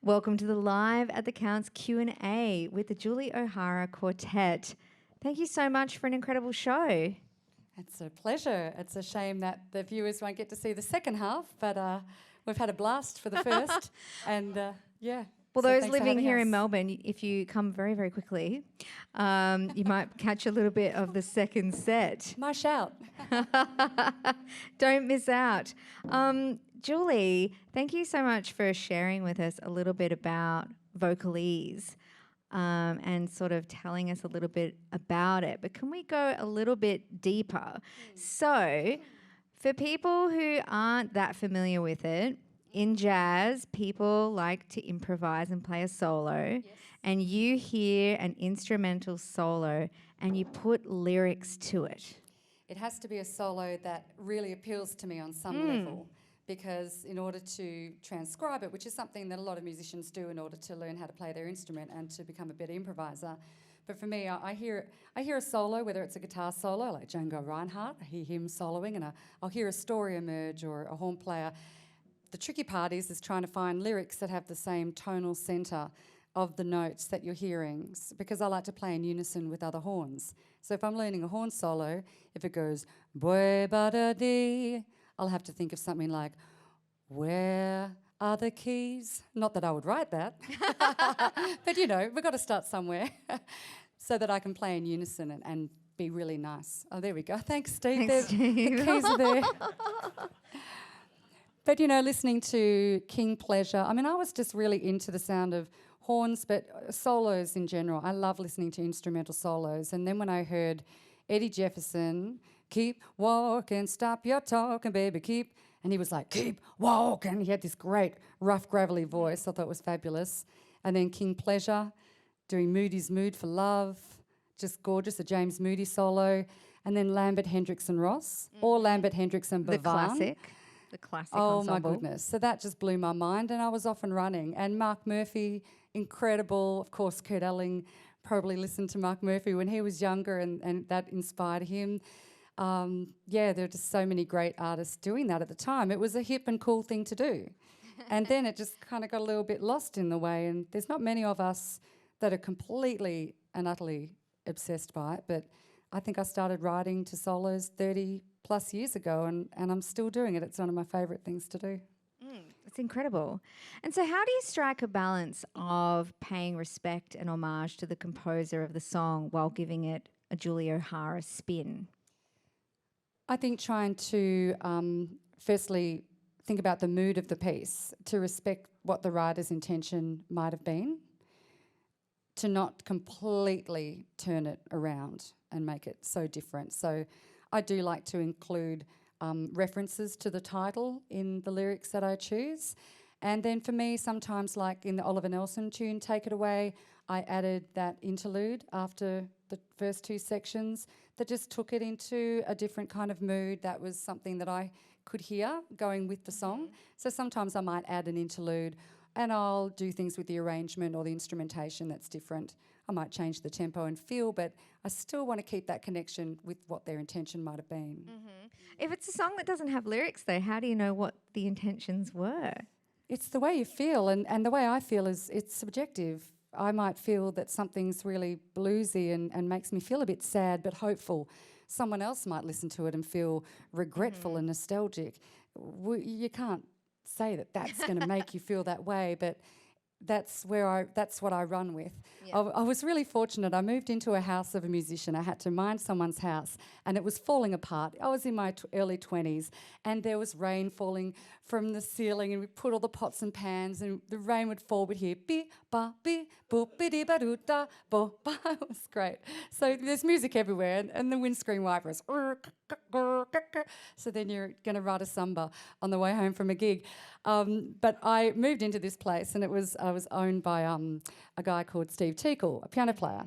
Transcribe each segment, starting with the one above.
Welcome to the Live at the Counts Q&A with the Julie O'Hara Quartet. Thank you so much for an incredible show. It's a pleasure. It's a shame that the viewers won't get to see the second half, but we've had a blast for the first. And yeah. Well, so those living here in us. Melbourne, if you come very, very quickly, you might catch a little bit of the second set. My shout. Don't miss out. Julie, thank you so much for sharing with us a little bit about vocalese and sort of telling us a little bit about it. But can we go a little bit deeper? So, for people who aren't that familiar with it, in jazz, people like to improvise and play a solo, and you hear an instrumental solo and you put lyrics to it. It has to be a solo that really appeals to me on some level, because in order to transcribe it, which is something that a lot of musicians do in order to learn how to play their instrument and to become a better improviser. But for me, I hear a solo, whether it's a guitar solo like Django Reinhardt, I hear him soloing, and I'll hear a story emerge or a horn player. The tricky part is trying to find lyrics that have the same tonal centre of the notes that you're hearing, because I like to play in unison with other horns. So if I'm learning a horn solo, if it goes boy ba da dee, I'll have to think of something like, where are the keys? Not that I would write that, but you know, we've got to start somewhere so that I can play in unison and be really nice. Oh, there we go. Thanks, Steve. Thanks, Steve. The keys are there. But, you know, listening to King Pleasure, I mean, I was just really into the sound of horns, but solos in general. I love listening to instrumental solos. And then when I heard Eddie Jefferson, keep walking, stop your talking, baby, keep. And he was like, keep walking. He had this great, rough, gravelly voice. I thought it was fabulous. And then King Pleasure, doing Moody's Mood for Love, just gorgeous, a James Moody solo. And then Lambert, Hendricks and Ross, or Lambert, Hendricks and Bevan. The classic Oh, ensemble. my goodness. So that just blew my mind, and I was off and running. And Mark Murphy, incredible. Of course, Kurt Elling probably listened to Mark Murphy when he was younger, and that inspired him. Yeah, there are just so many great artists doing that at the time. It was a hip and cool thing to do. And then it just kind of got a little bit lost in the way, and there's not many of us that are completely and utterly obsessed by it, but I think I started writing to solos 30 plus years ago, and I'm still doing it. It's one of my favourite things to do. It's incredible. And so how do you strike a balance of paying respect and homage to the composer of the song while giving it a Julie O'Hara spin? I think trying to firstly think about the mood of the piece, to respect what the writer's intention might have been, to not completely turn it around and make it so different. So I do like to include references to the title in the lyrics that I choose. And then for me, sometimes like in the Oliver Nelson tune, Take It Away, I added that interlude after the first two sections that just took it into a different kind of mood. That was something that I could hear going with the song. So sometimes I might add an interlude, and I'll do things with the arrangement or the instrumentation that's different. I might change the tempo and feel, but I still want to keep that connection with what their intention might have been. If it's a song that doesn't have lyrics, though, how do you know what the intentions were? It's the way you feel, and the way I feel is it's subjective. I might feel that something's really bluesy and makes me feel a bit sad but hopeful. Someone else might listen to it and feel regretful and nostalgic. You can't say that that's going to make you feel that way, but that's what I run with. Yeah. I was really fortunate. I moved into a house of a musician. I had to mind someone's house, and it was falling apart. I was in my early 20s, and there was rain falling from the ceiling, and we put all the pots and pans, and the rain would fall. We'd hear bi ba bi bo bi di ba do da bo ba. It was great. So there's music everywhere, and the windscreen wipers. So then you're going to write a samba on the way home from a gig. But I moved into this place, and I was owned by a guy called Steve Teakle, a piano player,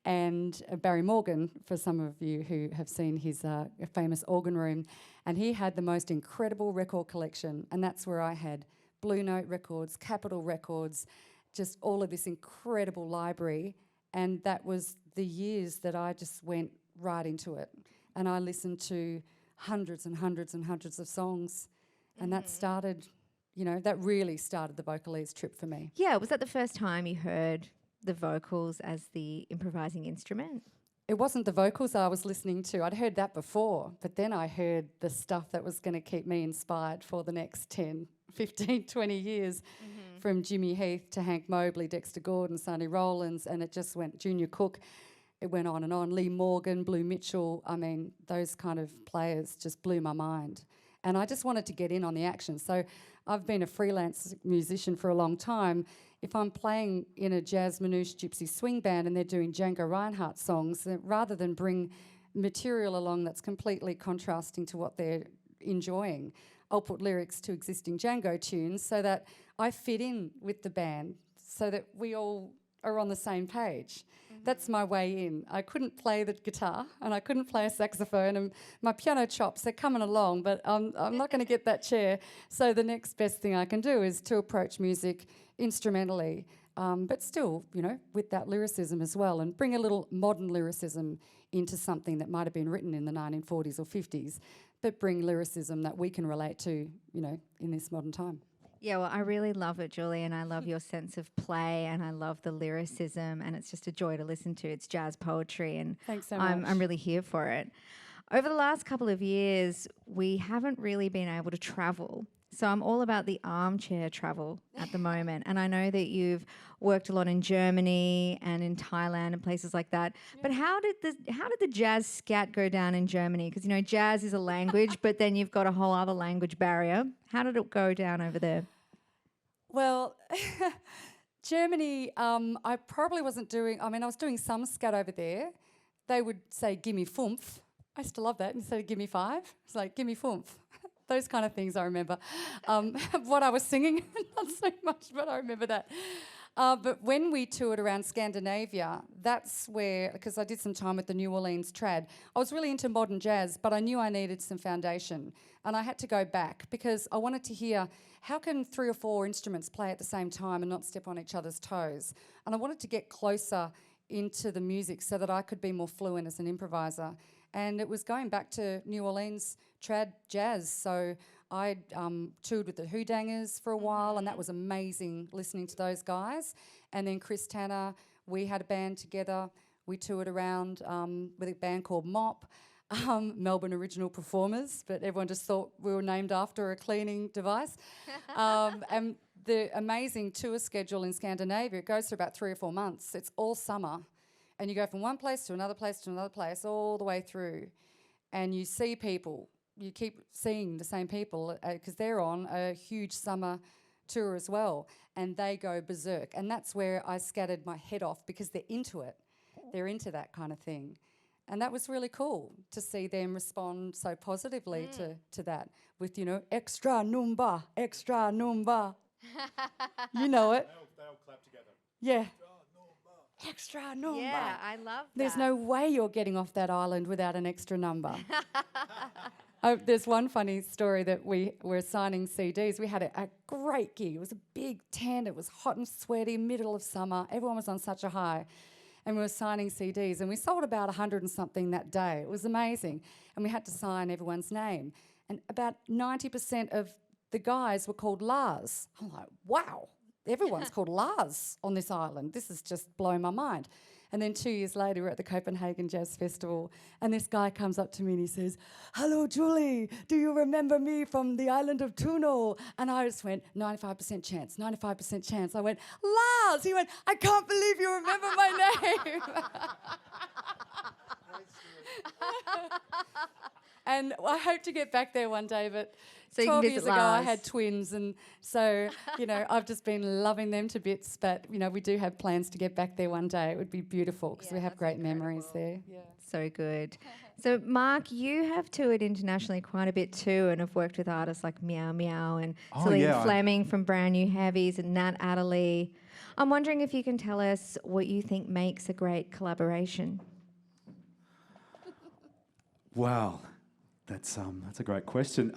and Barry Morgan, for some of you who have seen his famous organ room. And he had the most incredible record collection, and that's where I had Blue Note records, Capitol records, just all of this incredible library. And that was the years that I just went right into it. And I listened to hundreds and hundreds and hundreds of songs. And that started, you know, that really started the vocalese trip for me. Yeah, was that the first time you heard the vocals as the improvising instrument? It wasn't the vocals I was listening to. I'd heard that before, but then I heard the stuff that was going to keep me inspired for the next 10, 15, 20 years, from Jimmy Heath to Hank Mobley, Dexter Gordon, Sonny Rollins, and it just went, Junior Cook, it went on and on. Lee Morgan, Blue Mitchell, I mean, those kind of players just blew my mind. And I just wanted to get in on the action. So I've been a freelance musician for a long time. If I'm playing in a jazz Monash gypsy swing band and they're doing Django Reinhardt songs, rather than bring material along that's completely contrasting to what they're enjoying, I'll put lyrics to existing Django tunes so that I fit in with the band so that we all are on the same page. That's my way in. I couldn't play the guitar and I couldn't play a saxophone, and my piano chops, they're coming along, but I'm not going to get that chair. So the next best thing I can do is to approach music instrumentally, but still, you know, with that lyricism as well, and bring a little modern lyricism into something that might have been written in the 1940s or 50s, but bring lyricism that we can relate to, you know, in this modern time. Yeah, well, I really love it, Julie, and I love your sense of play, and I love the lyricism, and it's just a joy to listen to. It's jazz poetry, and Thanks so much. I'm really here for it. Over the last couple of years, we haven't really been able to travel. So I'm all about the armchair travel at the moment. And I know that you've worked a lot in Germany and in Thailand and places like that. Yeah. But how did the jazz scat go down in Germany? Because, you know, jazz is a language, but then you've got a whole other language barrier. How did it go down over there? Well, Germany, I probably wasn't doing, I was doing some scat over there. They would say, gimme fumph. I used to love that. Instead of gimme five, it's like, gimme fumph. Those kind of things I remember. What I was singing, not so much, but I remember that. But when we toured around Scandinavia, that's where, because I did some time with the New Orleans trad, I was really into modern jazz, but I knew I needed some foundation. And I had to go back because I wanted to hear, how can 3 or 4 instruments play at the same time and not step on each other's toes? And I wanted to get closer into the music so that I could be more fluent as an improviser. And it was going back to New Orleans trad jazz. So I toured with the Hoodangers for a while, and that was amazing listening to those guys. And then Chris Tanner, we had a band together. We toured around with a band called Mop, Melbourne Original Performers, but everyone just thought we were named after a cleaning device. And the amazing tour schedule in Scandinavia, it goes for about 3 or 4 months. It's all summer. And you go from one place to another place to another place all the way through. And you see people. You keep seeing the same people because they're on a huge summer tour as well. And they go berserk. And that's where I scattered my head off because they're into it. They're into that kind of thing. And that was really cool to see them respond so positively to that with, you know, extra number, extra number. You know it. They all clap together. Yeah. Extra number. Yeah, I love that. There's no way you're getting off that island without an extra number. There's one funny story that we were signing CDs. We had a great gig. It was a big tent. It was hot and sweaty, middle of summer. Everyone was on such a high. And we were signing CDs. And we sold about 100 and something that day. It was amazing. And we had to sign everyone's name. And about 90% of the guys were called Lars. I'm like, wow. Everyone's called Lars on this island. This is just blowing my mind. And then 2 years later, we're at the Copenhagen Jazz Festival, and this guy comes up to me and he says, "Hello, Julie, do you remember me from the island of Tuno?" And I just went, 95% chance, 95% chance. I went, "Lars!" He went, "I can't believe you remember my name." And I hope to get back there one day, but so 12 years ago Lars. I had twins, and so, you know, I've just been loving them to bits, but, you know, we do have plans to get back there one day. It would be beautiful because we have great memories there. Yeah. So good. So, Mark, you have toured internationally quite a bit too, and have worked with artists like Meow Meow and Celine Fleming from Brand New Heavies and Nat Adderley. I'm wondering if you can tell us what you think makes a great collaboration. Wow, that's a great question.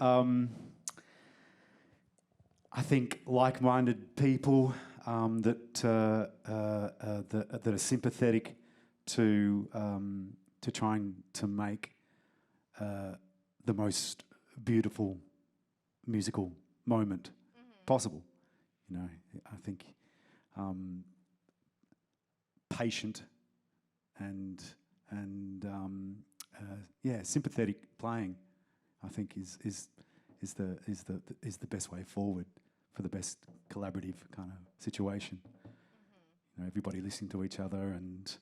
I think like-minded people that are sympathetic to trying to make the most beautiful musical moment possible. You know, I think patient and sympathetic playing, I think is the best way forward for the best collaborative kind of situation. You know, everybody listening to each other and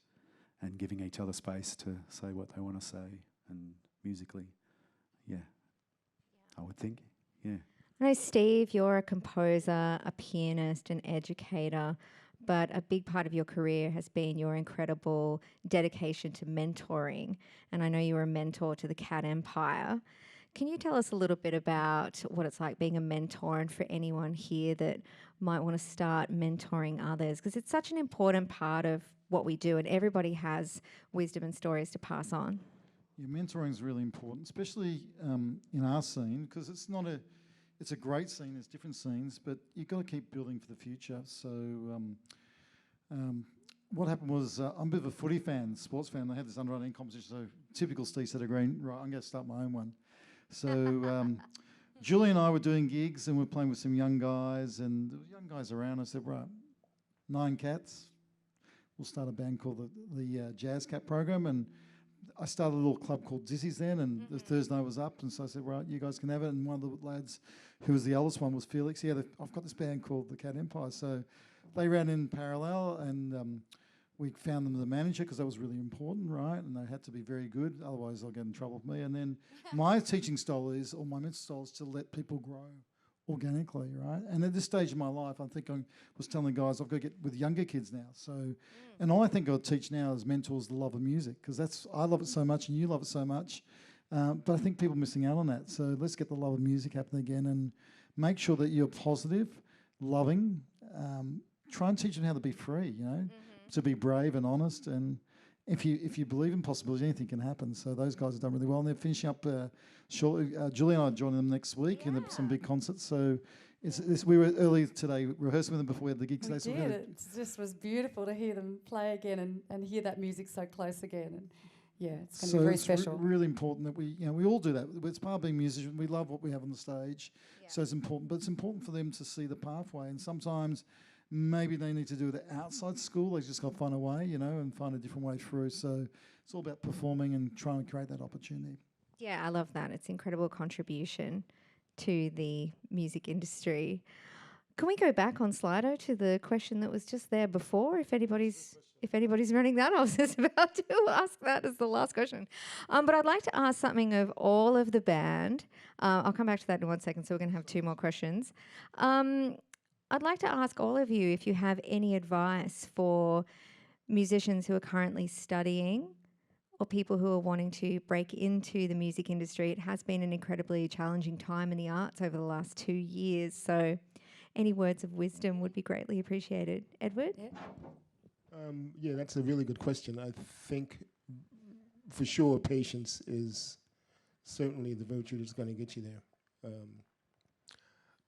giving each other space to say what they want to say, and musically, I would think, I know, Steve, you're a composer, a pianist, an educator, but a big part of your career has been your incredible dedication to mentoring. And I know you were a mentor to the Cat Empire. Can you tell us a little bit about what it's like being a mentor, and for anyone here that might want to start mentoring others? Because it's such an important part of what we do, and everybody has wisdom and stories to pass on. Yeah, mentoring is really important, especially in our scene, because it's a great scene. There's different scenes, but you've got to keep building for the future. So what happened was I'm a bit of a footy fan, sports fan. They had this under 18 competition. So typical Steve Setter Green. Right, I'm going to start my own one. So Julie and I were doing gigs, and we're playing with some young guys, and there were young guys around. I said, right, 9 cats. We'll start a band called the Jazz Cat Program, and I started a little club called Dizzy's then, and the Thursday night was up, and so I said, right, you guys can have it. And one of the lads, who was the oldest one, was Felix. I've got this band called the Cat Empire. So they ran in parallel, and we found them the manager, because that was really important, right? And they had to be very good, otherwise they'll get in trouble with me. And then my teaching style is, or my mentor style is, to let people grow organically, right? And at this stage of my life, I was telling the guys, I've got to get with younger kids now. So, and all I think I'll teach now as mentors the love of music, because I love it so much, and you love it so much. But I think people are missing out on that. So let's get the love of music happening again, and make sure that you're positive, loving. Try and teach them how to be free, you know, to be brave and honest. And if you believe in possibilities, anything can happen. So those guys have done really well, and they're finishing up shortly. Julie and I are joining them next week in some big concerts. So we were early today rehearsing with them before we had the gig today. We did. It just was beautiful to hear them play again and hear that music so close again. And yeah, it's going to be very special. It's really important that we all do that. It's part of being musicians. We love what we have on the stage, so it's important. But it's important for them to see the pathway. And sometimes maybe they need to do it outside school. They just got to find a way, you know, and find a different way through. So it's all about performing and trying to create that opportunity. Yeah, I love that. It's an incredible contribution to the music industry. Can we go back on Slido to the question that was just there before? If anybody's running that, I was just about to ask that as the last question. But I'd like to ask something of all of the band. I'll come back to that in 1 second, so we're going to have 2 more questions. I'd like to ask all of you if you have any advice for musicians who are currently studying, or people who are wanting to break into the music industry. It has been an incredibly challenging time in the arts over the last 2 years. So any words of wisdom would be greatly appreciated. Edward? Yeah, that's a really good question. I think for sure patience is certainly the virtue that's going to get you there.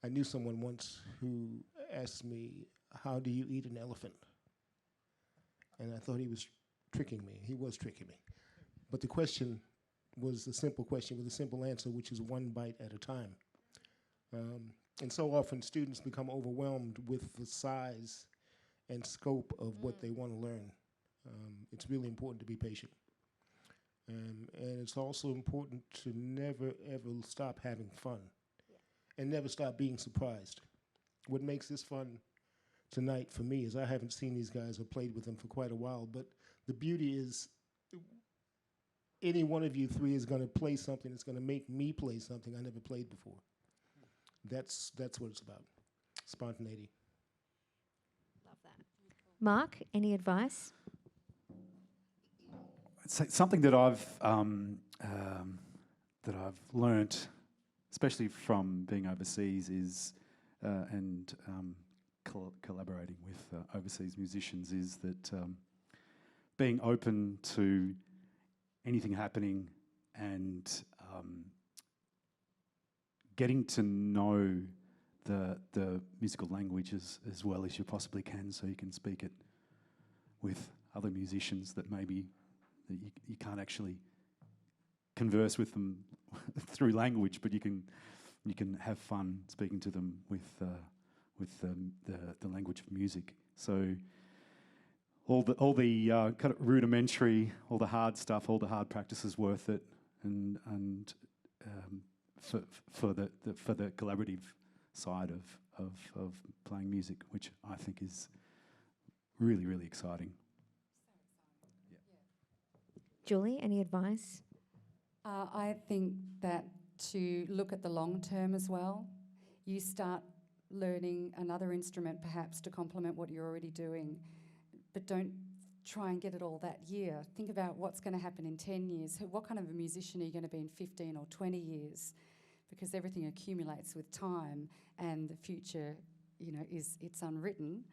I knew someone once who asked me, how do you eat an elephant? And I thought he was tricking me. He was tricking me. But the question was a simple question with a simple answer, which is 1 bite at a time. And so often students become overwhelmed with the size and scope of what they want to learn. It's really important to be patient. And it's also important to never, ever stop having fun. And never stop being surprised. What makes this fun tonight for me is I haven't seen these guys or played with them for quite a while, but the beauty is any one of you 3 is going to play something that's going to make me play something I never played before. That's what it's about, spontaneity. Love that. Mark, any advice? It's something that I've learnt, especially from being overseas, is collaborating with overseas musicians, is that being open to anything happening and getting to know the musical language as well as you possibly can, so you can speak it with other musicians that maybe you can't actually converse with them through language, but you can have fun speaking to them with the language of music. So all the kind of rudimentary, all the hard stuff, all the hard practice is worth it, and for the collaborative side of playing music, which I think is really, really exciting. Julie, any advice? I think that to look at the long term as well. You start learning another instrument perhaps to complement what you're already doing, but don't try and get it all that year. Think about what's going to happen in 10 years. What kind of a musician are you going to be in 15 or 20 years? Because everything accumulates with time, and the future, it's unwritten.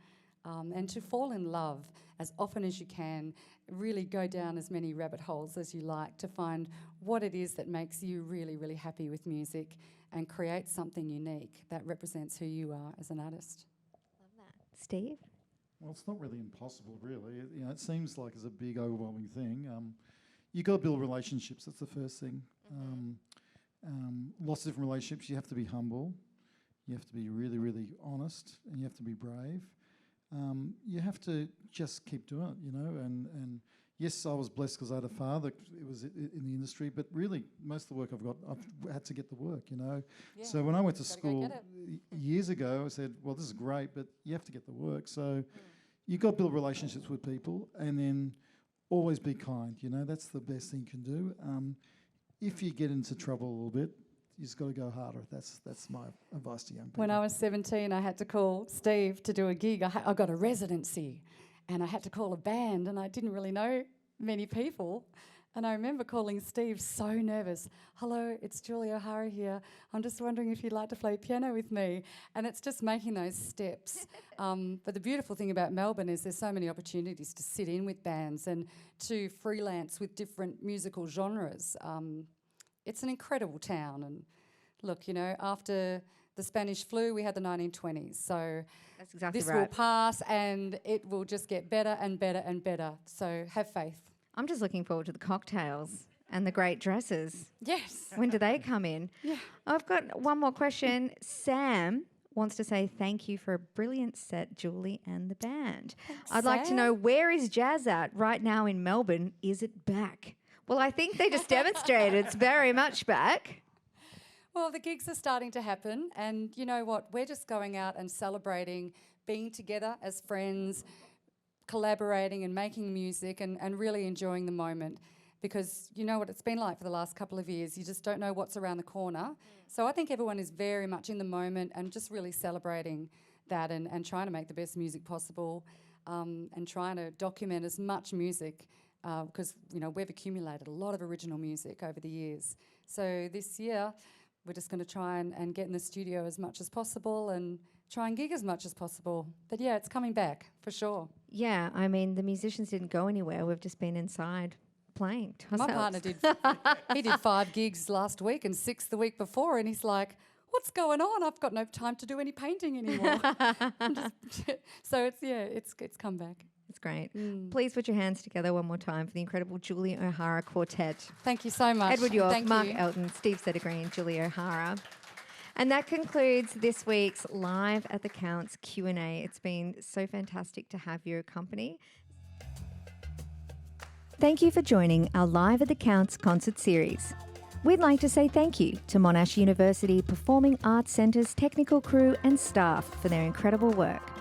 And to fall in love as often as you can, really go down as many rabbit holes as you like to find what it is that makes you really, really happy with music, and create something unique that represents who you are as an artist. Love that. Steve? Well, it's not really impossible, really. It seems like it's a big, overwhelming thing. You got to build relationships. That's the first thing. Lots of different relationships. You have to be humble. You have to be really, really honest, and you have to be brave. You have to just keep doing it, and yes, I was blessed because I had a father who was in the industry, but really most of the work I've had to get the work, Yeah. So when I went to Gotta go school get years ago, I said, well, this is great, but you have to get the work. So you've got to build relationships with people, and then always be kind, that's the best thing you can do. If you get into trouble a little bit, you just got to go harder. That's my advice to young people. When I was 17, I had to call Steve to do a gig. I got a residency, and I had to call a band, and I didn't really know many people. And I remember calling Steve so nervous. Hello, it's Julie O'Hara here. I'm just wondering if you'd like to play piano with me. And it's just making those steps. But the beautiful thing about Melbourne is there's so many opportunities to sit in with bands and to freelance with different musical genres. It's an incredible town. And look, after the Spanish flu, we had the 1920s. So That's exactly this right. will pass, and it will just get better and better and better. So have faith. I'm just looking forward to the cocktails and the great dresses. Yes. When do they come in? Yeah. I've got one more question. Sam wants to say thank you for a brilliant set, Julie and the band. I'd like to Sam. know, where is jazz at right now in Melbourne? Is it back? Well, I think they just demonstrated it's very much back. Well, the gigs are starting to happen, and you know what? We're just going out and celebrating being together as friends, collaborating and making music, and really enjoying the moment, because you know what it's been like for the last couple of years. You just don't know what's around the corner. So I think everyone is very much in the moment and just really celebrating that, and trying to make the best music possible, and trying to document as much music, because we've accumulated a lot of original music over the years. So this year we're just going to try and get in the studio as much as possible and try and gig as much as possible. But yeah, it's coming back for sure. Yeah, I mean, the musicians didn't go anywhere. We've just been inside playing to My ourselves. partner he did 5 gigs last week and 6 the week before, and he's like, what's going on? I've got no time to do any painting anymore. So it's come back. It's great. Please put your hands together one more time for the incredible Julie O'Hara Quartet. Thank you so much. Edward York, Thank Mark you. Elton, Steve Settergreen, Julie O'Hara. And that concludes this week's Live at the Counts Q&A. It's been so fantastic to have your company. Thank you for joining our Live at the Counts concert series. We'd like to say thank you to Monash University Performing Arts Centre's technical crew and staff for their incredible work.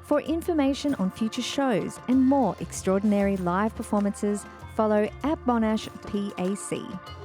For information on future shows and more extraordinary live performances, follow @Monash PAC.